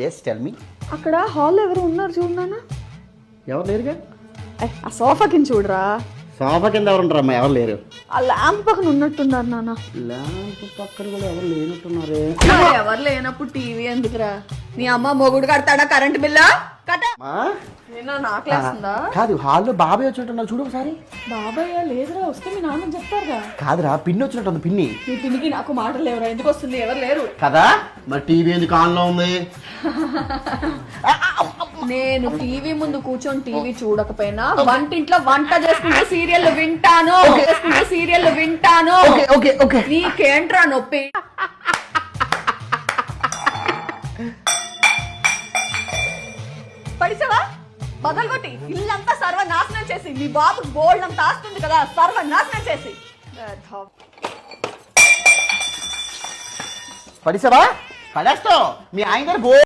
Yes tell me. అక్కడ హాల్లో ఎవరు ఉన్నారు చూడనా? ఎవరు లేరుగా. ఆ సోఫా కింద చూడరా. సోఫా కింద ఎవరు ఉంటారు అమ్మా? ఎవరు లేరు. ఆ ల్యాంప్ పక్కన ఉన్నట్టున్నారు నాన్న. ల్యాంప్ పక్కన కూడా ఎవరు లేనట్టున్నారే. ఎవరు లేనప్పుడు టీవీ ఎందుకురా? నీ అమ్మ మొగుడు కడతాడా కరెంట్ బిల్లా? నాకేస్తుందా? కాదు, హాల్లో బాబాయ్ వచ్చినట్టున్నారు చూడు ఒకసారి. బాబాయ్ లేదురా, వస్తే మీ నాన్న చెప్తారుగా. కాదురా, పిన్ని వచ్చినట్టుంది. పిన్ని. నీ పిన్నికి నాకు మాటలు లేవురా, ఎందుకు వస్తుంది? ఎవరు లేరు కదా. మరి టీవీ ఎందుకు ఆన్ లో ఉంది? నేను టీవీ ముందు కూర్చొని టీవీ చూడకపోయినా వంటింట్లో వంట చేసుకుంటే సీరియల్ వింటాను. నీకేంట్రా నొప్పి? పడిసావా బదలుగొట్టి ఇల్లంతా సర్వనాశనం చేసి, మీ బాబు బోల్డ్ అంతా ఆస్తుంది కదా, సర్వనాశనం చేసి. పడిసావా? పడేస్తావు. మీ ఆయన గారు